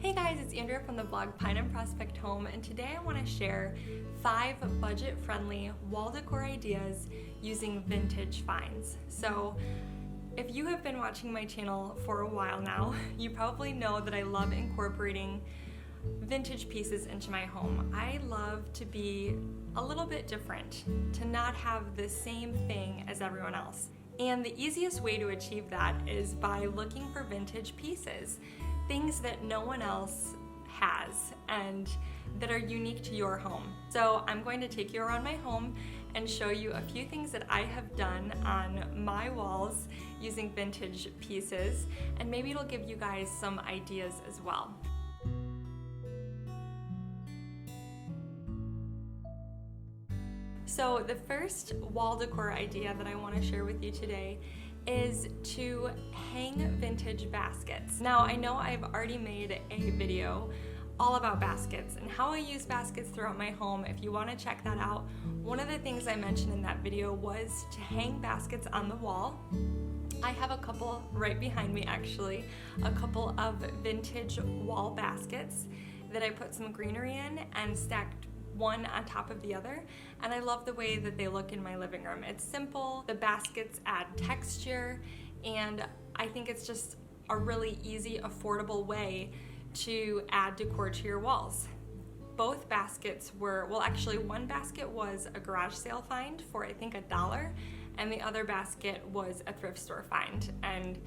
Hey guys, it's Andrea from the blog Pine and Prospect Home, and today I want to share 5 budget-friendly wall decor ideas using vintage finds. So if you have been watching my channel for a while now, you probably know that I love incorporating vintage pieces into my home. I love to be a little bit different, to not have the same thing as everyone else. And the easiest way to achieve that is by looking for vintage pieces, things that no one else has and that are unique to your home. So I'm going to take you around my home and show you a few things that I have done on my walls using vintage pieces, and maybe it'll give you guys some ideas as well. So the first wall decor idea that I want to share with you today is to hang vintage baskets. Now I know I've already made a video all about baskets and how I use baskets throughout my home. If you want to check that out, one of the things I mentioned in that video was to hang baskets on the wall. I have a couple right behind me actually, a couple of vintage wall baskets that I put some greenery in and stacked one on top of the other, and I love the way that they look in my living room. It's simple, the baskets add texture, and I think it's just a really easy, affordable way to add decor to your walls. Both baskets were, well actually one basket was a garage sale find for I think $1, and the other basket was a thrift store find, and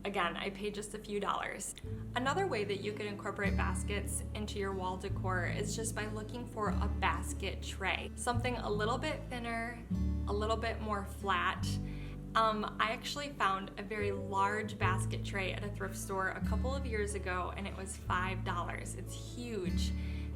again, I paid just a few dollars. Another way that you can incorporate baskets into your wall decor is just by looking for a basket tray. Something a little bit thinner, a little bit more flat. I actually found a very large basket tray at a thrift store a couple of years ago, and it was $5. It's huge,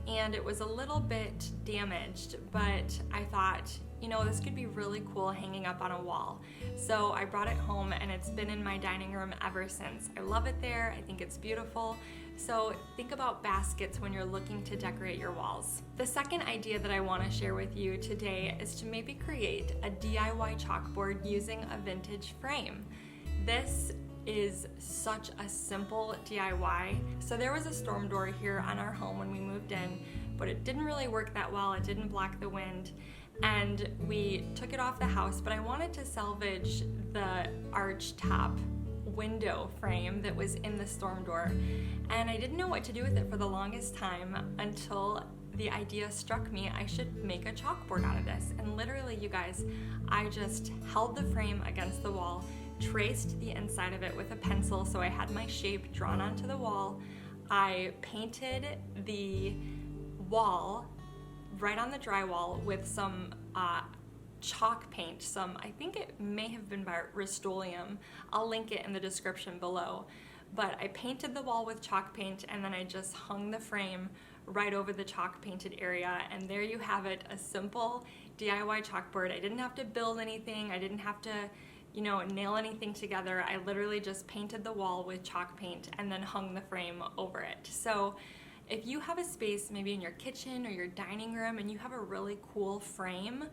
and it was a little bit damaged, but I thought, you know, this could be really cool hanging up on a wall. So I brought it home and it's been in my dining room ever since. I love it there, I think it's beautiful. So think about baskets when you're looking to decorate your walls. The second idea that I want to share with you today is to maybe create a DIY chalkboard using a vintage frame. This is such a simple DIY. So there was a storm door here on our home when we moved in, but it didn't really work that well. It didn't block the wind, and we took it off the house, but I wanted to salvage the arch top window frame that was in the storm door, and I didn't know what to do with it for the longest time until the idea struck me I should make a chalkboard out of this. And literally, you guys, I just held the frame against the wall, traced the inside of it with a pencil so I had my shape drawn onto the wall. I painted the wall right on the drywall with some chalk paint, I think it may have been by Rust-Oleum. I'll link it in the description below. But I painted the wall with chalk paint, and then I just hung the frame right over the chalk painted area, and there you have it, a simple DIY chalkboard. I didn't have to build anything, I didn't have to, you know, nail anything together. I literally just painted the wall with chalk paint and then hung the frame over it. So if you have a space maybe in your kitchen or your dining room and you have a really cool frame,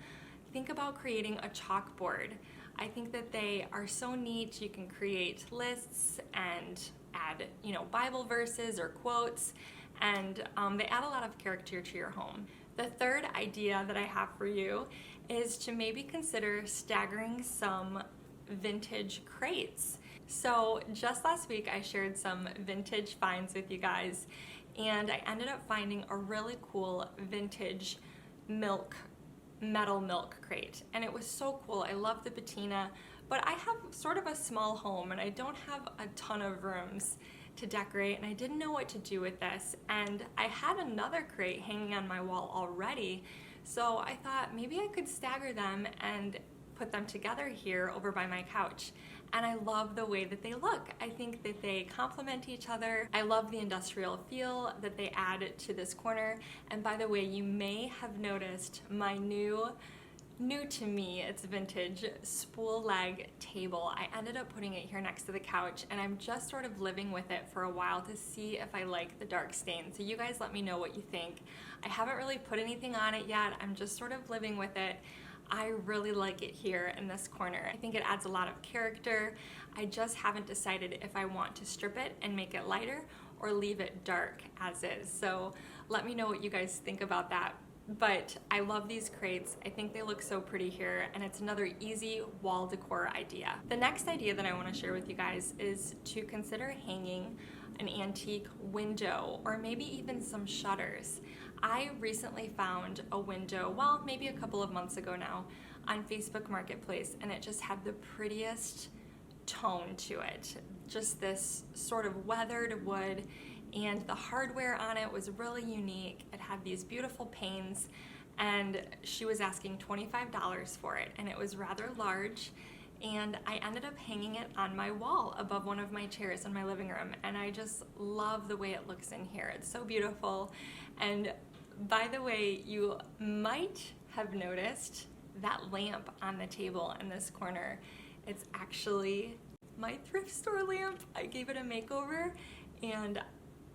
think about creating a chalkboard. I think that they are so neat. You can create lists and add, you know, Bible verses or quotes, and they add a lot of character to your home. The third idea that I have for you is to maybe consider staggering some vintage crates. So just last week I shared some vintage finds with you guys, and I ended up finding a really cool vintage metal milk crate, and it was so cool. I love the patina, but I have sort of a small home and I don't have a ton of rooms to decorate, and I didn't know what to do with this, and I had another crate hanging on my wall already, so I thought maybe I could stagger them and put them together here over by my couch. And I love the way that they look. I think that they complement each other. I love the industrial feel that they add to this corner. And by the way, you may have noticed my new to me, it's vintage, spool leg table. I ended up putting it here next to the couch, and I'm just sort of living with it for a while to see if I like the dark stain. So you guys let me know what you think. I haven't really put anything on it yet. I'm just sort of living with it. I really like it here in this corner. I think it adds a lot of character. I just haven't decided if I want to strip it and make it lighter or leave it dark as is. So let me know what you guys think about that. But I love these crates. I think they look so pretty here, and it's another easy wall decor idea. The next idea that I want to share with you guys is to consider hanging an antique window or maybe even some shutters. I recently found a window, well, maybe a couple of months ago now, on Facebook Marketplace, and it just had the prettiest tone to it. Just this sort of weathered wood, and the hardware on it was really unique. It had these beautiful panes, and she was asking $25 for it, and it was rather large, and I ended up hanging it on my wall above one of my chairs in my living room, and I just love the way it looks in here. It's so beautiful. And by the way, you might have noticed that lamp on the table in this corner. It's actually my thrift store lamp. I gave it a makeover, and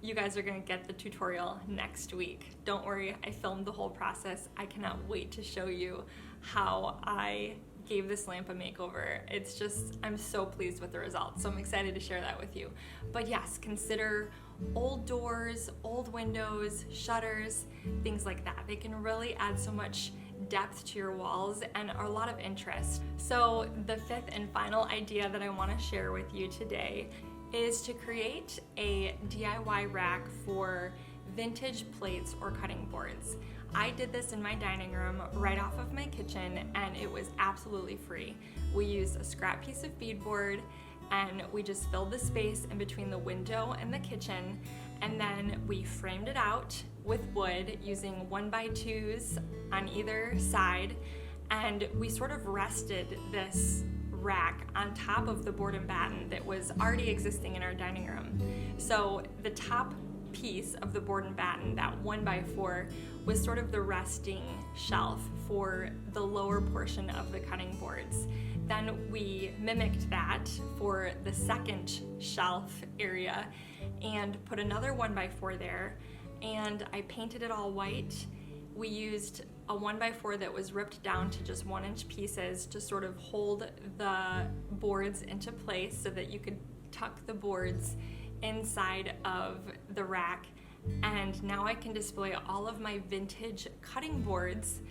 you guys are gonna get the tutorial next week. Don't worry, I filmed the whole process. I cannot wait to show you how I gave this lamp a makeover. It's just, I'm so pleased with the results, so I'm excited to share that with you. But yes, consider old doors, old windows, shutters, things like that. They can really add so much depth to your walls and a lot of interest. So the fifth and final idea that I want to share with you today is to create a DIY rack for vintage plates or cutting boards. I did this in my dining room right off of my kitchen, and it was absolutely free. We used a scrap piece of beadboard, and we just filled the space in between the window and the kitchen, and then we framed it out with wood using 1x2s on either side, and we sort of rested this rack on top of the board and batten that was already existing in our dining room. So the top piece of the board and batten, that 1x4, was sort of the resting shelf for the lower portion of the cutting boards. Then we mimicked that for the second shelf area and put another 1x4 there, and I painted it all white. We used a 1x4 that was ripped down to just 1-inch pieces to sort of hold the boards into place so that you could tuck the boards inside of the rack. And now I can display all of my vintage cutting boards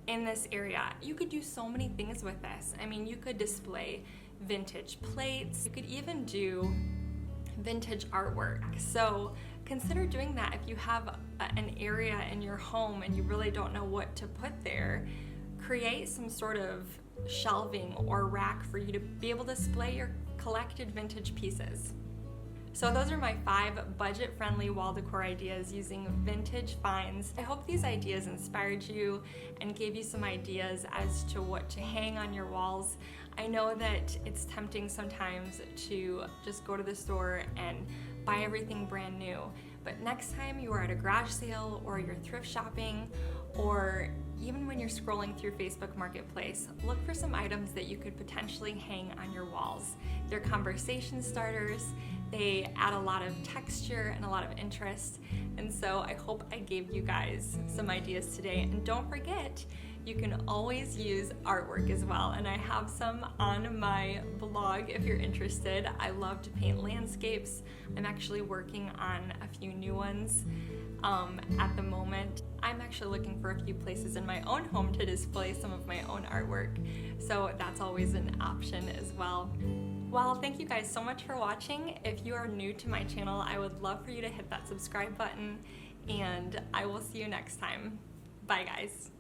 in this area. You could do so many things with this. I mean, you could display vintage plates. You could even do vintage artwork. So consider doing that if you have an area in your home and you really don't know what to put there. Create some sort of shelving or rack for you to be able to display your collected vintage pieces. So those are my 5 budget-friendly wall decor ideas using vintage finds. I hope these ideas inspired you and gave you some ideas as to what to hang on your walls. I know that it's tempting sometimes to just go to the store and buy everything brand new, but next time you are at a garage sale or you're thrift shopping, or even when you're scrolling through Facebook Marketplace, look for some items that you could potentially hang on your walls. They're conversation starters, they add a lot of texture and a lot of interest, and so I hope I gave you guys some ideas today. And don't forget, you can always use artwork as well, and I have some on my blog if you're interested. I love to paint landscapes. I'm actually working on a few new ones at the moment. I'm actually looking for a few places in my own home to display some of my own artwork, so that's always an option as well. Well, thank you guys so much for watching. If you are new to my channel, I would love for you to hit that subscribe button, and I will see you next time. Bye guys.